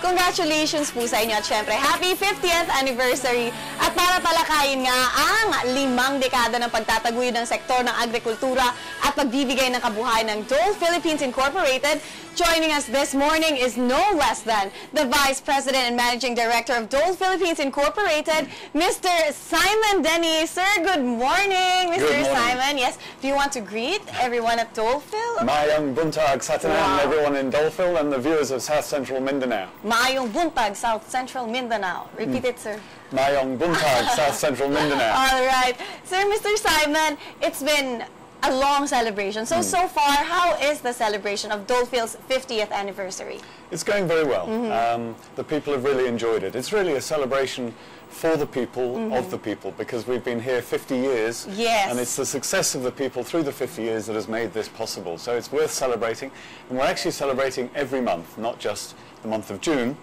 Congratulations po sa inyo at syempre, happy 50th anniversary! At para talakayin nga ang 5 dekada ng pagtataguyod ng sektor ng agrikultura at pagbibigay ng kabuhayan ng Dhyll Philippines Incorporated, joining us this morning is no less than the Vice President and Managing Director of Dhyll Philippines Incorporated, Mr. Simon Denye. Sir, good morning, Mr. Good morning. Simon. Yes, do you want to greet everyone at Dolefil? Mayong buntag sa tanan, everyone in Dolefil and the viewers of Southcentral Mindanao. Maayong buntag, Southcentral Mindanao. Repeat it, sir. Mayong buntag, Southcentral Mindanao. All right. Sir, Mr. Simon, it's been a long celebration. So far, how is the celebration of Dolefil's 50th anniversary? It's going very well. The people have really enjoyed it. It's really a celebration for the people, of the people, because we've been here 50 years. Yes. And it's the success of the people through the 50 years that has made this possible. So it's worth celebrating. And we're actually celebrating every month, not just the month of June,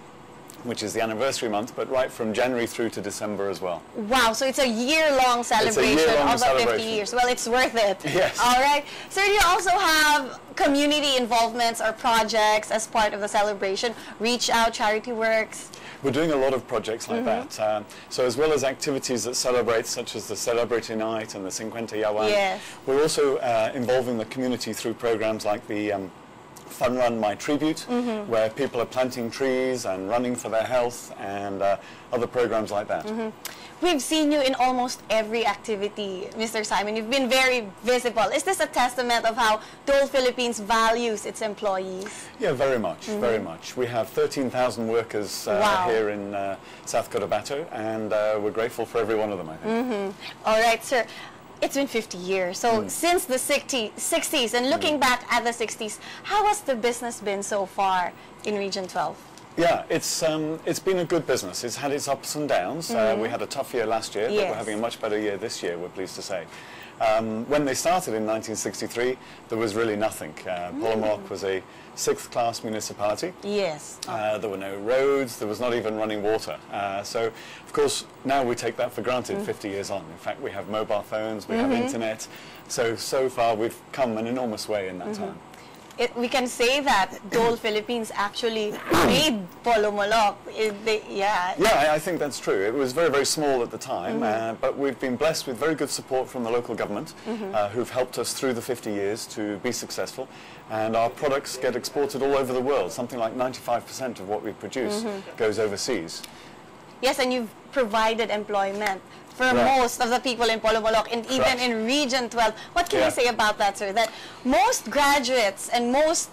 which is the anniversary month, but right from January through to December as well. Wow, so it's a year-long celebration of the 50 years. Well, it's worth it. Yes. All right. Sir, do you also have community involvements or projects as part of the celebration? Reach out, charity works? We're doing a lot of projects like that. So as well as activities that celebrate, such as the Celebrity Night and the 50 Yawan, Yes. we're also involving the community through programs like the Fun Run My Tribute, where people are planting trees and running for their health, and other programs like that. We've seen you in almost every activity, Mr. Simon. You've been very visible. Is this a testament of how Dhyll Philippines values its employees? Yeah, very much, very much. We have 13,000 workers here in South Cotabato, and we're grateful for every one of them, I think. All right, sir. It's been 50 years. So since the 60s and looking back at the 60s, how has the business been so far in Region 12? Yeah, it's been a good business. It's had its ups and downs. We had a tough year last year, but we're having a much better year this year, we're pleased to say. When they started in 1963, there was really nothing. Polomorok was a 6th-class municipality. Yes. There were no roads, there was not even running water. So, of course, now we take that for granted 50 years on. In fact, we have mobile phones, we have internet. So far we've come an enormous way in that time. We can say that Dhyll Philippines actually made Polomorok. Yeah, I think that's true. It was very, very small at the time, but we've been blessed with very good support from the local government, who've helped us through the 50 years to be successful, and our products get exported all over the world. Something like 95% of what we produce goes overseas. Yes, and you've provided employment for most of the people in Polomorok and even in Region 12. What can you say about that, sir? That most graduates and most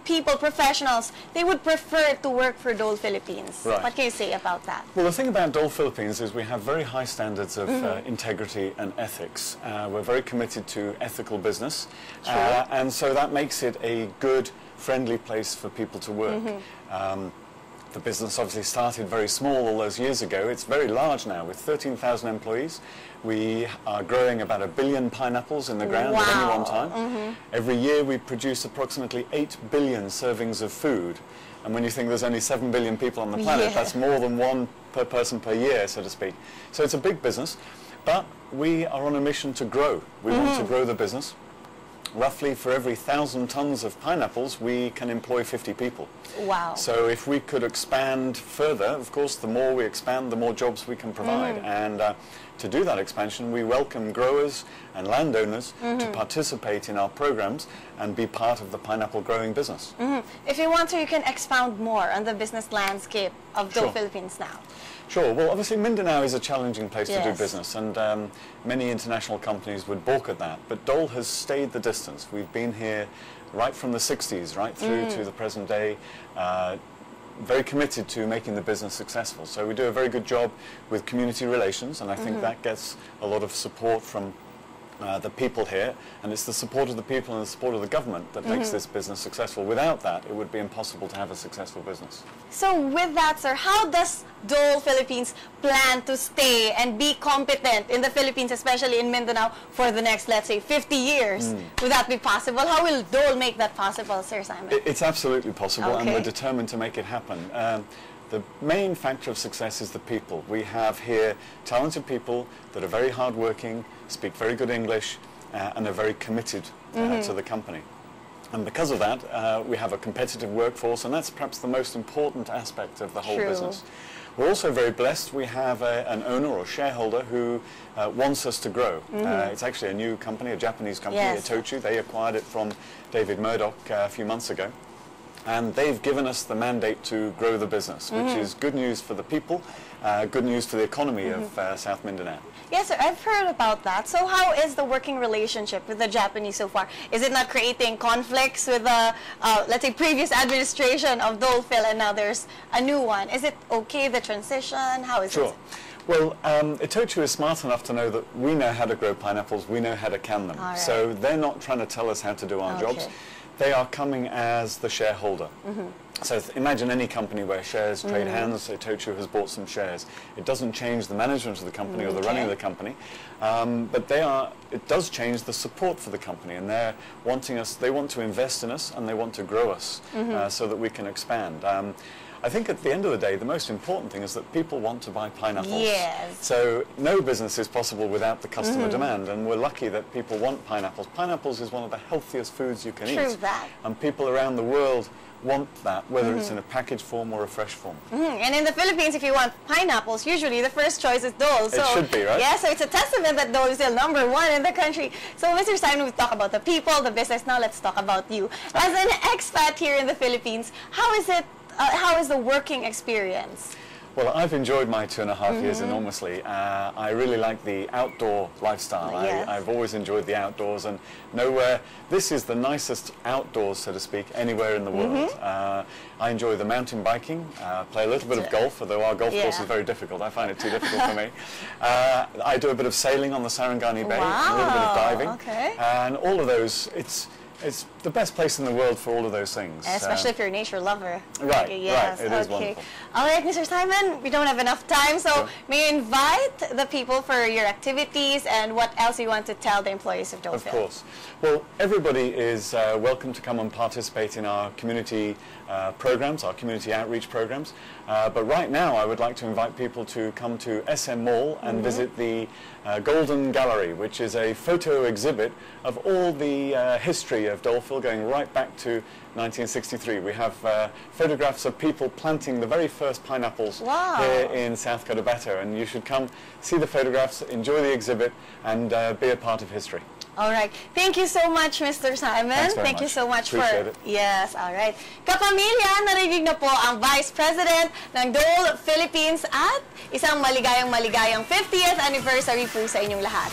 people, professionals, they would prefer to work for Dhyll Philippines. Right. What can you say about that? Well, the thing about Dhyll Philippines is we have very high standards of integrity and ethics. We're very committed to ethical business, and so that makes it a good, friendly place for people to work. The business obviously started very small all those years ago. It's very large now with 13,000 employees. We are growing about 1 billion pineapples in the ground at any one time. Every year we produce approximately 8 billion servings of food. And when you think there's only 7 billion people on the planet, that's more than one per person per year, so to speak. So it's a big business, but we are on a mission to grow. We want to grow the business. Roughly for every 1,000 tons of pineapples, we can employ 50 people. Wow. So if we could expand further, of course, the more we expand, the more jobs we can provide. And to do that expansion, we welcome growers and landowners to participate in our programs and be part of the pineapple growing business. If you want to, you can expound more on the business landscape of Dhyll Philippines now. Sure. Well, obviously Mindanao is a challenging place to do business, and many international companies would balk at that. But Dhyll has stayed the distance. We've been here right from the 60s, right through to the present day, very committed to making the business successful. So we do a very good job with community relations, and I think that gets a lot of support from the people here, and it's the support of the people and the support of the government that makes this business successful. Without that, it would be impossible to have a successful business. So with that, sir, how does Dhyll Philippines plan to stay and be competent in the Philippines, especially in Mindanao, for the next, let's say, 50 years? Would that be possible? How will Dhyll make that possible, Sir Simon? It's absolutely possible, and we're determined to make it happen. The main factor of success is the people. We have here talented people that are very hardworking, speak very good English, and are very committed to the company. And because of that, we have a competitive workforce, and that's perhaps the most important aspect of the whole True. business. We're also very blessed. We have an owner or shareholder who wants us to grow. It's actually a new company, a Japanese company, Yes. Itochu. They acquired it from David Murdoch a few months ago. And they've given us the mandate to grow the business, which is good news for the people, good news for the economy of South Mindanao. Yes, sir, I've heard about that. So how is the working relationship with the Japanese so far? Is it not creating conflicts with the, let's say, previous administration of Dolefil, and now there's a new one? Is it okay, the transition? How is Sure. it? Well, Itochu is smart enough to know that we know how to grow pineapples, we know how to can them. All right. So they're not trying to tell us how to do our jobs. Okay. They are coming as the shareholder. So imagine any company where shares trade hands. Itochu has bought some shares. It doesn't change the management of the company or the running of the company, but it does change the support for the company, and they're wanting us. They want to invest in us, and they want to grow us so that we can expand. I think at the end of the day, the most important thing is that people want to buy pineapples. Yes. So no business is possible without the customer demand, and we're lucky that people want pineapples. Pineapples is one of the healthiest foods you can True eat. that. And people around the world want that, whether it's in a packaged form or a fresh form. And in the Philippines, if you want pineapples, usually the first choice is Dole. So, It should be, right? Yeah, so it's a testament that Dole is still #1 in the country. So, Mr. Simon, we've talked about the people, the business. Now, let's talk about you. As an expat here in the Philippines, how is it? How is the working experience? Well, I've enjoyed my 2.5 years enormously. I really like the outdoor lifestyle. Yes. I've always enjoyed the outdoors, and nowhere, this is the nicest outdoors, so to speak, anywhere in the world. I enjoy the mountain biking, play a little bit of golf, although our golf course is very difficult. I find it too difficult for me. I do a bit of sailing on the Sarangani Bay, a little bit of diving, and all of those, it's the best place in the world for all of those things. Especially if you're a nature lover. Right, Yes, right, it is wonderful. All right, Mr. Simon, we don't have enough time, so Sure. may you invite the people for your activities and what else you want to tell the employees of Dolefil? Of course. Well, everybody is welcome to come and participate in our community programs, our community outreach programs. But right now, I would like to invite people to come to SM Mall and visit the Golden Gallery, which is a photo exhibit of all the history of Dolefil going right back to 1963. We have photographs of people planting the very first pineapples here in South Cotabato, and you should come see the photographs, enjoy the exhibit, and be a part of history. All right. Thank you so much, Mr. Simon. Thanks very Thank you much. so much Appreciate it. Yes, all right. Kapamilya, narinig na po ang Vice President ng Dole Philippines at isang maligayang 50th anniversary po sa inyong lahat.